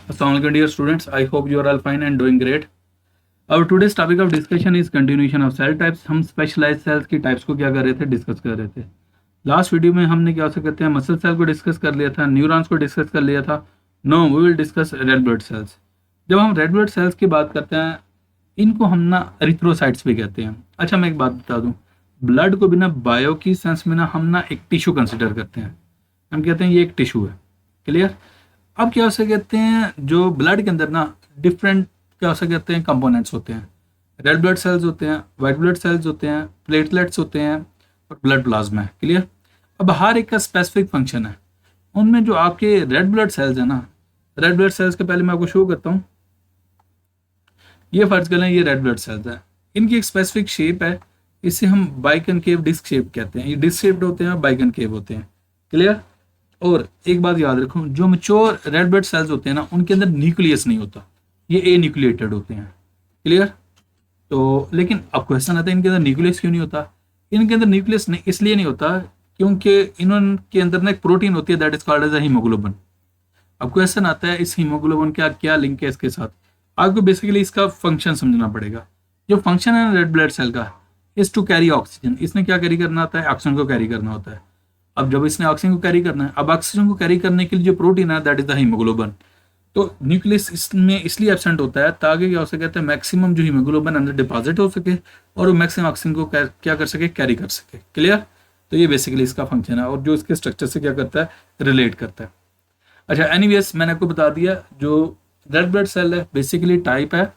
Assalamualaikum dear students. I hope you are all fine and doing great. Our today's topic of discussion is continuation of cell types. हम specialise sales की types को क्या कर रहे थे, discuss कर रहे थे. लास्ट वीडियो में हमने क्या से कहते हैं मसल सेल को डिस्कस कर लिया था, न्यूरॉन्स को डिस्कस कर लिया था. No we will discuss red blood cells. जब हम रेड ब्लड सेल्स की बात करते हैं, इनको हम ना एरिथ्रोसाइट्स भी कहते हैं. अच्छा, मैं एक बात बता दूं, ब्लड को बिना बायो की सेंस में ना हम ना एक टिश्यू कंसिडर करते हैं. हम कहते हैं ये एक टिश्यू है. क्लियर. अब क्या उसे कहते हैं, जो ब्लड के अंदर ना डिफरेंट क्या उसे कहते हैं कंपोनेंट्स होते हैं. रेड ब्लड सेल्स होते हैं, वाइट ब्लड सेल्स होते हैं, प्लेटलेट्स होते हैं और ब्लड प्लाज्मा है. क्लियर. अब हर एक का स्पेसिफिक फंक्शन है. उनमें जो आपके रेड ब्लड सेल्स है ना, रेड ब्लड सेल्स के पहले मैं आपको शो करता हूँ. ये फर्ज कर लें ये रेड ब्लड सेल्स है. इनकी एक स्पेसिफिक शेप है, इसे हम बाइकनकेव डिस्क शेप कहते हैं. ये डिस्क शेप्ड होते हैं, बाइकनकेव होते हैं. क्लियर. और एक बात याद रखो, जो मैच्योर रेड ब्लड सेल्स होते हैं ना, उनके अंदर न्यूक्लियस नहीं होता, ये ए न्यूक्लिएटेड होते हैं. क्लियर. तो लेकिन अब क्वेश्चन आता है इनके अंदर न्यूक्लियस क्यों नहीं होता. इनके अंदर न्यूक्लियस नहीं इसलिए नहीं होता क्योंकि इनके अंदर ना एक प्रोटीन होती है that is called as a haemoglobin. अब क्वेश्चन आता है इस हीमोग्लोबिन का क्या लिंक है इसके साथ. आपको बेसिकली इसका फंक्शन समझना पड़ेगा. जो फंक्शन है रेड ब्लड सेल का इज टू कैरी ऑक्सीजन. इसने क्या कैरी करना होता है, ऑक्सीजन को कैरी करना होता है. अब जब इसने ऑक्सीजन को कैरी करना है, अब ऑक्सीजन को कैरी करने के लिए जो प्रोटीन है दैट इज द हीमोग्लोबिन. तो न्यूक्लियस इसमें इसलिए एब्सेंट होता है ताकि क्या हो सके, कहते हैं मैक्सिमम जो हीमोग्लोबिन अंदर डिपॉजिट हो सके और वो मैक्सिमम ऑक्सीजन को क्या कर सके, कैरी कर सके. क्लियर. तो ये बेसिकली इसका फंक्शन है और जो इसके स्ट्रक्चर से क्या करता है, रिलेट करता है. अच्छा, एनीवेज मैंने आपको बता दिया जो रेड ब्लड सेल है बेसिकली टाइप है.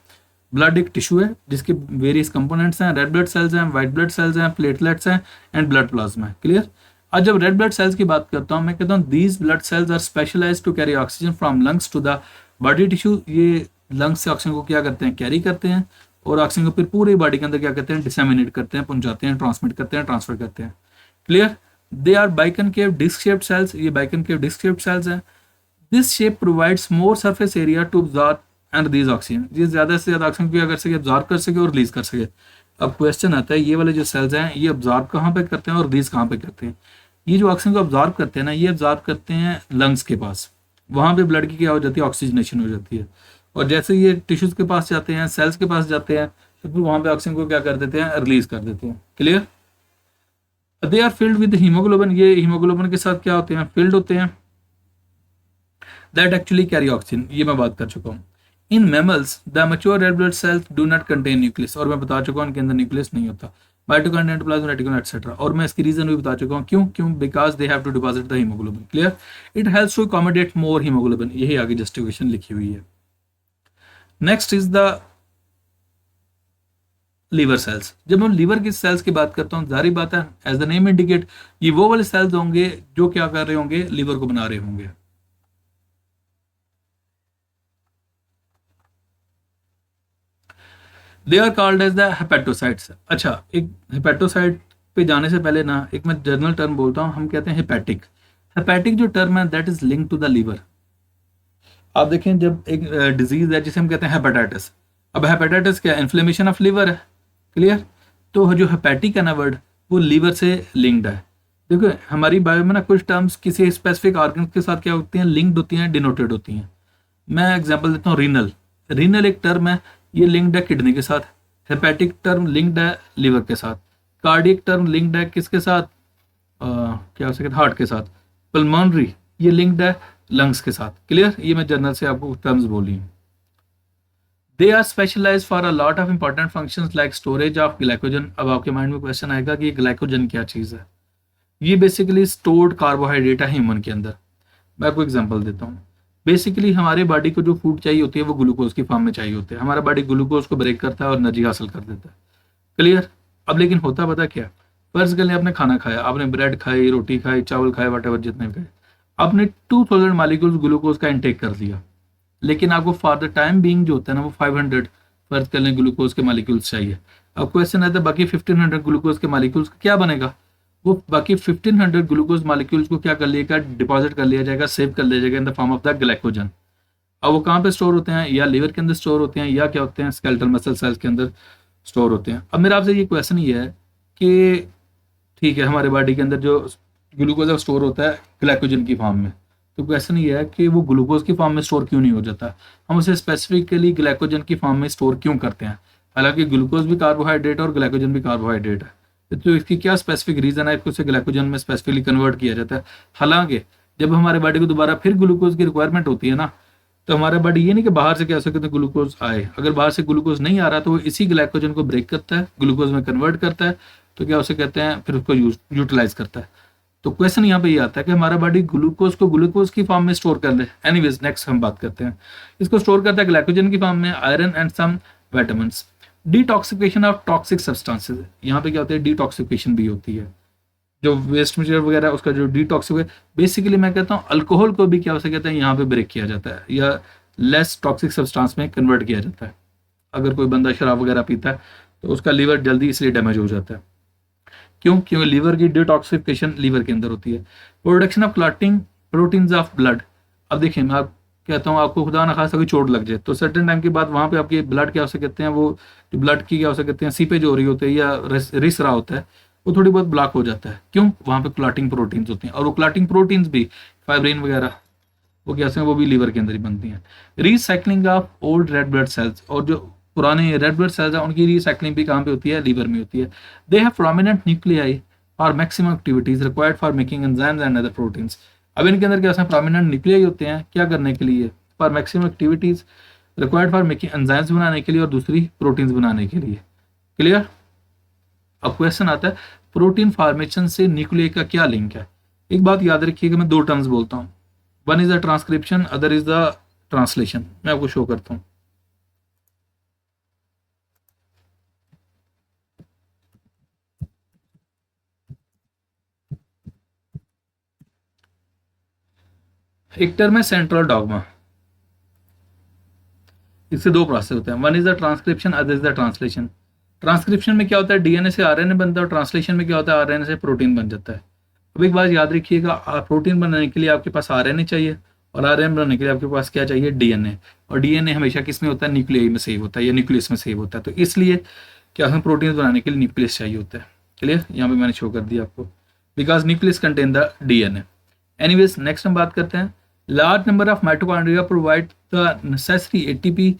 ब्लड एक टिश्यू है जिसके वेरियस कंपोनेंट्स हैं. रेड ब्लड सेल्स हैं, वाइट ब्लड सेल्स हैं, प्लेटलेट्स हैं एंड ब्लड प्लाज्मा है. क्लियर. आज जब रेड ब्लड सेल्स की बात करता हूँ, मैं कहता हूँ these blood cells are specialised to carry oxygen from lungs to the body tissue. ये लंग्स से ऑक्सीजन को क्या करते हैं, कैरी करते हैं और ऑक्सीजन को फिर पूरे बॉडी के अंदर क्या करते हैं, डिसेमिनेट करते हैं, पहुंचाते हैं, ट्रांसमिट करते हैं, ट्रांसफर करते हैं. Clear. They are biconcave disc shaped cells. ये बाइकनकेव डिस्क शेप्ड सेल्स हैं. This shape provides more surface area to absorb and release oxygen. ये ज्यादा से ज्यादा ऑक्सीजन को क्या कर सके, अब्जॉर्ब कर सके और रिलीज कर सके. अब क्वेश्चन आता है ये वाले जो सेल्स हैं ये अब्जॉर्ब कहाँ पे करते हैं और रिलीज कहाँ पे करते हैं. ये जो ऑक्सीजन को अब्जॉर्ब करते हैं ना, ये अब्जॉर्ब करते हैं लंग्स के पास. वहां पे ब्लड की क्या हो जाती है, ऑक्सीजनेशन हो जाती है. और जैसे ये टिश्यूज के पास जाते हैं, सेल्स के पास जाते हैं, तो फिर वहां पे ऑक्सीजन को क्या कर देते हैं, रिलीज कर देते हैं. Clear. They are filled with haemoglobin. ये हीमोग्लोबिन के साथ क्या होते हैं, फिल्ड होते हैं. That actually carry oxygen. ये मैं बात कर चुका हूँ. In mammals the mature red blood cells do not contain nucleus. और मैं बता चुका हूँ इनके अंदर न्यूक्लियस नहीं होता. Mitochondria, endoplasm, reticulum etcetera. और मैं इसकी रीजन भी बता चुका हूँ क्यों because they have to deposit the haemoglobin. Clear. It helps to accommodate more haemoglobin. यही आगे जस्टिफिकेशन लिखी हुई है. Next is the liver cells. जब मैं लीवर की सेल्स की बात करता हूँ, जारी बात है एज द नेम इंडिकेट ये वो वाले सेल्स होंगे जो क्या कर रहे होंगे, लीवर को बना रहे होंगे. They are called as the hepatocytes. अच्छा, एक हेपेटोसाइट पे जाने से पहले ना एक मैं जर्नल टर्म बोलता हूँ. हम कहते हैं हेपेटिक. हेपेटिक जो टर्म है that is link to the liver. आप देखें जब एक डिजीज है जिसे हम कहते हैं हेपेटाइटिस. अब हेपेटाइटिस क्या, इन्फ्लेमेशन ऑफ लीवर है. क्लियर. तो जो हेपेटिक है ना वर्ड, वो लीवर से लिंक्ड है. देखो हमारी बायो में ना कुछ टर्म्स किसी स्पेसिफिक ऑर्गन के साथ क्या होती हैं, लिंक्ड होती हैं, डिनोटेड होती हैं. मैं एग्जांपल देता हूँ, रीनल. रीनल एक टर्म है, ये लिंक्ड है किडनी के साथ. हेपेटिक टर्म लिंक्ड है लीवर के साथ. कार्डियक टर्म लिंक्ड है किसके साथ, क्या हो सकता है, हार्ट के साथ. पल्मोनरी ये लिंक्ड है लंग्स के साथ. क्लियर. ये मैं जर्नल से आपको टर्म्स बोली हूँ. They are specialise for a lot of important functions like storage of glycogen. अब आपके माइंड में क्वेश्चन आएगा कि ग्लाइकोजन क्या चीज़ है. ये बेसिकली स्टोर्ड कार्बोहाइड्रेट है ह्यूमन के अंदर. मैं आपको एग्जांपल देता हूँ. बेसिकली हमारे बॉडी को जो फूड चाहिए होती है वो ग्लूकोज की फॉर्म में चाहिए होते हैं. हमारा बॉडी ग्लूकोज को ब्रेक करता है और एनर्जी हासिल कर देता है. क्लियर. अब लेकिन होता पता क्या, फर्ज कर लें आपने खाना खाया, आपने ब्रेड खाई, रोटी खाई, चावल खाए, वट एवर जितने खाए, आपने 2000 मालिक्यूल्स ग्लूकोज का इंटेक कर लिया. लेकिन आपको फॉर द टाइम बीइंग जो होता है ना वो 500 फर्ज कर लें ग्लूकोज के मालिक्यूल्स चाहिए. अब क्वेश्चन आता है बाकी 1500 ग्लूकोज के मालिक्यूल्स का क्या बनेगा. वो बाकी 1500 ग्लूकोज मालिक्यूल्स को क्या कर लिएगा, डिपॉजिट कर लिया जाएगा, सेव कर लिया जाएगा in the form of the glycogen. अब वो कहाँ पे स्टोर होते हैं, या लीवर के अंदर स्टोर होते हैं, या क्या होते हैं, स्केलेटल मसल सेल्स के अंदर स्टोर होते हैं. अब मेरा आपसे ये क्वेश्चन ये है कि ठीक है हमारे बॉडी के अंदर जो ग्लूकोज स्टोर होता है ग्लाइकोजन की फॉर्म में, तो क्वेश्चन ये है कि वो ग्लूकोज की फॉर्म में स्टोर क्यों नहीं हो जाता, हम उसे स्पेसिफिकली ग्लाइकोजन की फॉर्म में स्टोर क्यों करते हैं। हालांकि ग्लूकोज भी कार्बोहाइड्रेट और ग्लाइकोजन भी कार्बोहाइड्रेट है, तो इसकी क्या स्पेसिफिक रीजन है कि उसे ग्लाइकोजन में स्पेसिफिकली कन्वर्ट किया जाता है। हालांकि जब हमारे बॉडी को दोबारा फिर ग्लूकोज की रिक्वायरमेंट होती है ना, तो हमारा बॉडी ये नहीं कि बाहर से क्या सकते हैं ग्लूकोज आए, अगर बाहर से ग्लूकोज नहीं आ रहा तो वो इसी ग्लाइकोजन को ब्रेक करता है, ग्लूकोज में कन्वर्ट करता है, तो क्या उसे कहते हैं फिर उसको यूटिलाइज करता है। तो क्वेश्चन यहाँ पे ये आता है कि हमारा बॉडी ग्लूकोज को ग्लूकोज की फॉर्म में स्टोर कर ले। एनीवेज नेक्स्ट हम बात करते हैं, इसको स्टोर करता है ग्लाइकोजन की फॉर्म में, iron and some vitamin. Detoxification of toxic substances, यहाँ पे क्या होता है डिटॉक्सिफिकेशन भी होती है, जो वेस्ट मटेरियल वगैरह उसका जो डिटॉक्सिफिकेशन, बेसिकली मैं कहता हूँ अल्कोहल को भी क्या हो सकता है यहाँ पे ब्रेक किया जाता है या लेस टॉक्सिक सब्सटेंस में कन्वर्ट किया जाता है। अगर कोई बंदा शराब वगैरह पीता है तो उसका लीवर जल्दी इसलिए डैमेज हो जाता है। क्यों? क्योंकि लीवर की डिटॉक्सिफिकेशन लीवर के अंदर होती है। Production of clotting proteins of blood, अब देखिए मैं आप कहता हूँ आपको खुदा ना खासा कोई चोट लग जाए तो सर्टेन टाइम के बाद वहाँ पे आपके ब्लड क्या हो सकते हैं, वो जो ब्लड की क्या हो सकते हैं सीपेज हो रही होती है या रिस रहा होता है, वो थोड़ी बहुत ब्लॉक हो जाता है। क्यों? वहाँ पे क्लॉटिंग प्रोटीन्स होती हैं, और वो क्लॉटिंग प्रोटीन्स भी फाइब्रिन वगैरह वो कैसे हैं, वो भी लीवर के अंदर ही बनती हैं। Recycling of old red blood sales, और जो पुराने रेड ब्लड सेल्स हैं उनकी रीसाइक्लिंग भी कहाँ पे होती है, लीवर में होती है। दे हैव प्रोमिनेंट न्यूक्लियाई और maximum activities required for making enzymes and other proteins. अब इनके अंदर क्या प्रोमिनेंट न्यूक्लियाई होते हैं क्या करने के लिए, for maximum activities required for making enzymes बनाने के लिए और दूसरी प्रोटीन्स बनाने के लिए। क्लियर? अब क्वेश्चन आता है प्रोटीन फॉर्मेशन से न्यूक्लियाई का क्या लिंक है। एक बात याद रखिएगा, मैं दो टर्म्स बोलता हूँ, one is the transcription, other is the translation. मैं आपको शो करता हूँ। एक टर्म है सेंट्रल डॉगमा, इससे दो प्रोसेस होते हैं, one is the transcription, other is the translation. Transcription में क्या होता है डीएनए से आरएनए बनता है, और ट्रांसलेशन में क्या होता है आरएनए से प्रोटीन बन जाता है। अब एक बात याद रखिएगा, प्रोटीन बनाने के लिए आपके पास आरएनए चाहिए, और आरएनए बनाने के लिए आपके पास क्या चाहिए, डीएनए। और डीएनए हमेशा किस में होता है, न्यूक्लियाई में सेव होता है या न्यूक्लियस में सेव होता है। तो इसलिए क्या हमें प्रोटीन बनाने के लिए न्यूक्लियस चाहिए होता है। क्लियर? यहाँ पे मैंने शो कर दिया आपको, because nucleus contain the DNA. Anyways next हम बात करते हैं, large number of mitochondria provide the necessary ATP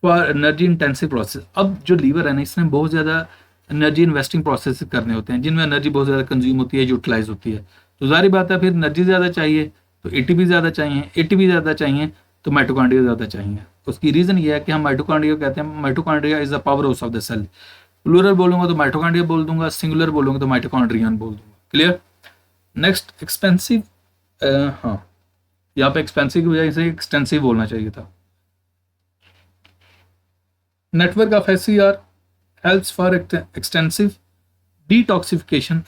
for energy intensive process. अब जो लीवर है ना, इसमें बहुत ज़्यादा एनर्जी इन्वेस्टिंग प्रोसेस करने होते हैं, जिनमें एनर्जी बहुत ज़्यादा कंज्यूम होती है, यूटिलाइज होती है। तो जारी बात है फिर एनर्जी ज़्यादा चाहिए तो एटीपी ज़्यादा चाहिए, एटीपी ज़्यादा चाहिए तो माइटोकॉन्ड्रिया ज़्यादा चाहिए। उसकी रीज़न ये है कि हम माइटोकॉन्ड्रिया कहते हैं, mitochondria is the powerhouse of the cell. Plural बोलूंगा तो माइटोकॉन्ड्रिया बोल दूंगा, सिंगुलर बोलूंगा तो माइटोकॉन्ड्रियन बोल दूंगा। क्लियर? नेक्स्ट एक्सपेंसिव, हाँ यहाँ पे एक्सपेंसिव की वजह से एक्सटेंसिव बोलना चाहिए था। Network of SCR helps for extensive detoxification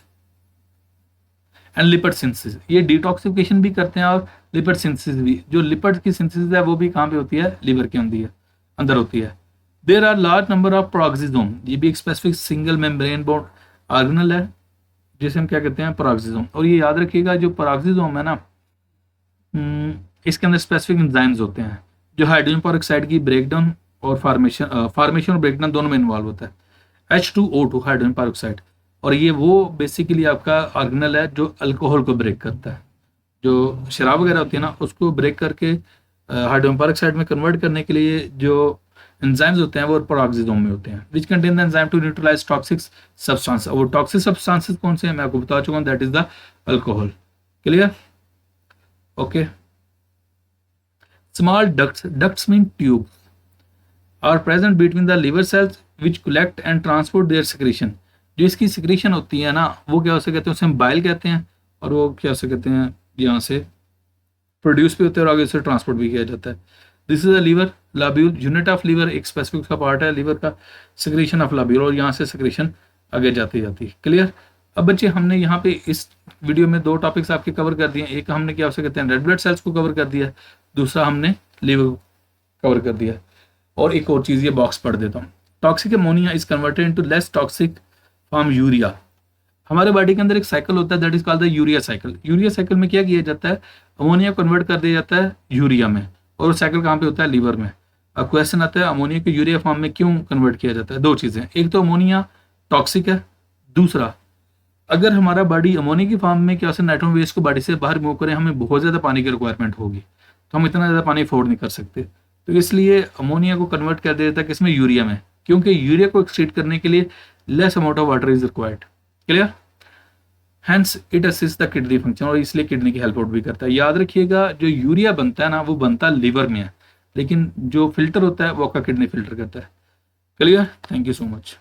and lipid synthesis. ये डिटॉक्सिफिकेशन भी करते हैं और लिपिड सिंथेसिस भी। जो लिपिड की सिंथेसिस है वो भी कहाँ पे होती है, लीवर के अंदर होती है। There are large number of peroxisome, ये भी एक specific single membrane bound organelle है जिसे हम क्या कहते हैं, पेरोक्सिसोम। और ये याद रखिएगा जो पेरोक्सिसोम है ना, इसके अंदर स्पेसिफिक एंजाइम्स होते हैं जो हाइड्रोजन पेरोक्साइड की ब्रेकडाउन और फॉर्मेशन और ब्रेकडाउन दोनों में इन्वॉल्व होता है। H2O2 हाइड्रोजन पेरोक्साइड, और ये वो बेसिकली आपका ऑर्गेनल है जो अल्कोहल को ब्रेक करता है। जो शराब वगैरह होती है ना, उसको ब्रेक करके हाइड्रोजन पेरोक्साइड में कन्वर्ट करने के लिए जो एंजाइम्स होते हैं वो पेरोक्सिसोम में होते हैं, which contain the enzyme to neutralise toxic substance. और वो टॉक्सिक सब्सटेंसेस कौन से हैं मैं आपको बता चुका हूँ, that is the alcohol. Clear? Okay. Small ducts mean tubes are present between the liver cells which collect and transport their secretion. जो इसकी सिक्रीशन होती है ना, वो क्या हो सकते हैं, उसे हम बाइल कहते हैं, और वो क्या हो सकते हैं यहाँ से प्रोड्यूस भी होते हैं और आगे से ट्रांसपोर्ट भी किया जाता है। This is a liver lobule, unit of liver, एक स्पेसिफिक का पार्ट है लीवर का, सिक्रीशन ऑफ लाब्यूल, और यहाँ से सिक्रीशन आगे जाती जाती है। क्लियर? अब बच्चे हमने यहाँ पे इस वीडियो में दो टॉपिक्स आपके कवर कर दिए। एक हमने क्या हो सकते हैं रेड ब्लड सेल्स को कवर कर दिया, दूसरा हमने लीवर कवर कर दिया। और एक और चीज़ ये बॉक्स पढ़ देता हूँ, toxic ammonia is converted into less toxic form urea. हमारे बॉडी के अंदर एक साइकिल होता है that is called the urea cycle. Urea cycle में क्या किया जाता है, अमोनिया कन्वर्ट कर दिया जाता है यूरिया में, और वो साइकिल कहाँ पे होता है, लीवर में। अब क्वेश्चन आता है अमोनिया को यूरिया फॉर्म में क्यों कन्वर्ट किया जाता है। दो चीज़ें, एक तो अमोनिया टॉक्सिक है, दूसरा अगर हमारा बॉडी अमोनिया की फॉर्म में क्या नाइट्रोजन वेस्ट को बॉडी से बाहर रिमूव करें, हमें बहुत ज़्यादा पानी की रिक्वायरमेंट होगी, तो हम इतना ज़्यादा पानी अफोर्ड नहीं कर सकते। तो इसलिए अमोनिया को कन्वर्ट कर देता है किसमें, यूरिया में, क्योंकि यूरिया को एक्सट्रीट करने के लिए less amount of water is required. Clear? Hence it assist the kidney function, और इसलिए किडनी की हेल्प आउट भी करता है। याद रखिएगा जो यूरिया बनता है ना वो बनता लीवर में है, लेकिन जो फिल्टर होता है वो आपका किडनी फिल्टर करता है। Clear? Thank you so much.